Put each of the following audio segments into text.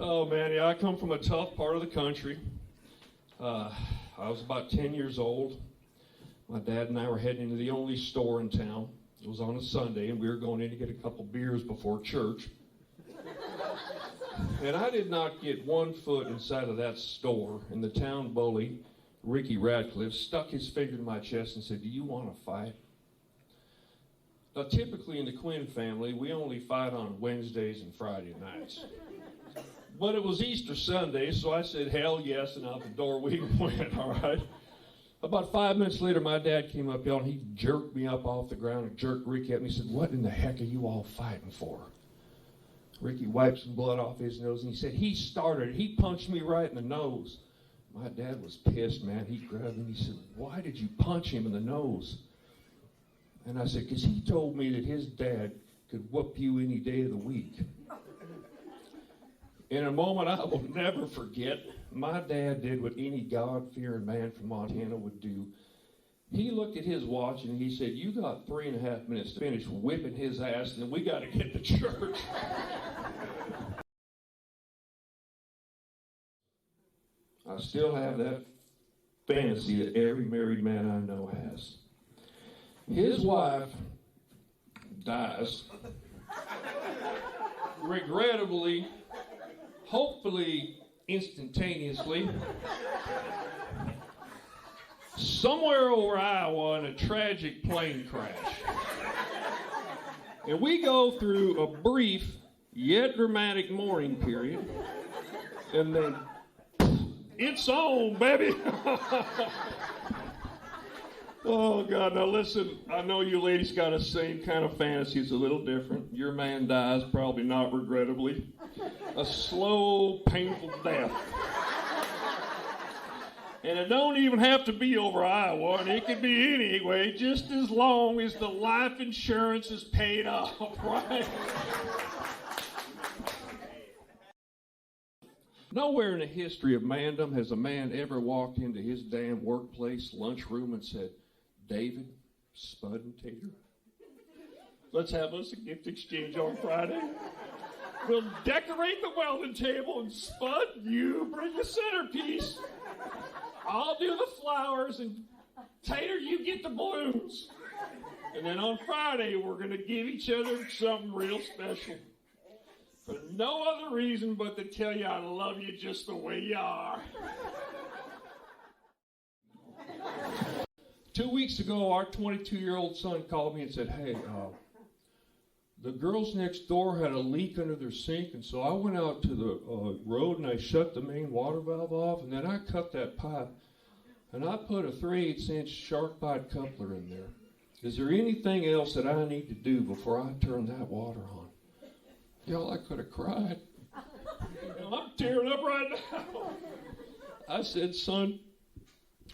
Oh man, yeah, I come from a tough part of the country. I was about 10 years old. My dad and I were heading into the only store in town. It was on a Sunday, and we were going in to get a couple beers before church. And I did not get 1 foot inside of that store, and the town bully, Ricky Radcliffe, stuck his finger in my chest and said, "Do you want to fight?" Now, typically in the Quinn family, we only fight on Wednesdays and Friday nights. But it was Easter Sunday, so I said, hell yes, and out the door we went, all right? About 5 minutes later, my dad came up, and he jerked me up off the ground and jerked Ricky at me. He said, "What in the heck are you all fighting for?" Ricky wiped some blood off his nose, and he said, "He started. He punched me right in the nose." My dad was pissed, man. He grabbed me and he said, "Why did you punch him in the nose?" And I said, "Because he told me that his dad could whoop you any day of the week." In a moment I will never forget, my dad did what any God-fearing man from Montana would do. He looked at his watch and he said, "You got 3.5 minutes to finish whipping his ass, and then we got to get to church." I still have that fantasy that every married man I know has. His wife dies, regrettably, hopefully instantaneously, somewhere over Iowa in a tragic plane crash. And we go through a brief yet dramatic mourning period, and then it's on, baby. Oh, God. Now, listen, I know you ladies got the same kind of fantasy. It's a little different. Your man dies, probably not regrettably. A slow, painful death. And it don't even have to be over Iowa, and it could be anyway, just as long as the life insurance is paid off, right? Nowhere in the history of mandom has a man ever walked into his damn workplace lunchroom and said, "David, Spud, and Tater, let's have us a gift exchange on Friday. We'll decorate the welding table, and Spud, you bring the centerpiece. I'll do the flowers, and Tater, you get the balloons. And then on Friday, we're going to give each other something real special. For no other reason but to tell you I love you just the way you are." 2 weeks ago, our 22-year-old son called me and said, "Hey, the girls next door had a leak under their sink, and so I went out to the road and I shut the main water valve off, and then I cut that pipe, and I put a 3/8-inch shark bite coupler in there. Is there anything else that I need to do before I turn that water on?" Y'all, I could have cried. I'm tearing up right now. I said, "Son,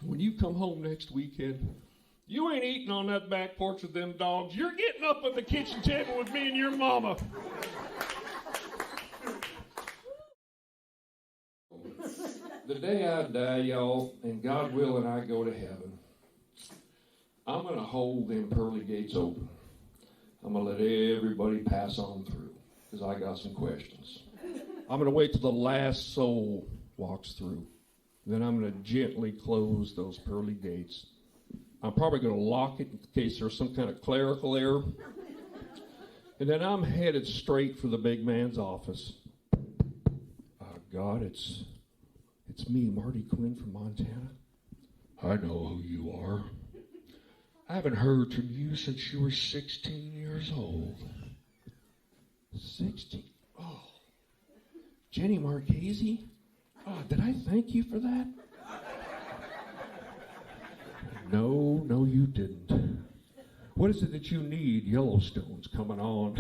when you come home next weekend, you ain't eating on that back porch with them dogs. You're getting up at the kitchen table with me and your mama." The day I die, y'all, and God willing I go to heaven, I'm going to hold them pearly gates open. I'm going to let everybody pass on through, because I got some questions. I'm going to wait till the last soul walks through. Then I'm going to gently close those pearly gates. I'm probably going to lock it in case there's some kind of clerical error. And then I'm headed straight for the big man's office. "God, it's me, Marty Quinn from Montana. I know who you are. I haven't heard from you since you were 16 years old." 16? Oh. Jenny Marchese? Oh, did I thank you for that? No, you didn't. What is it that you need? Yellowstone's coming on.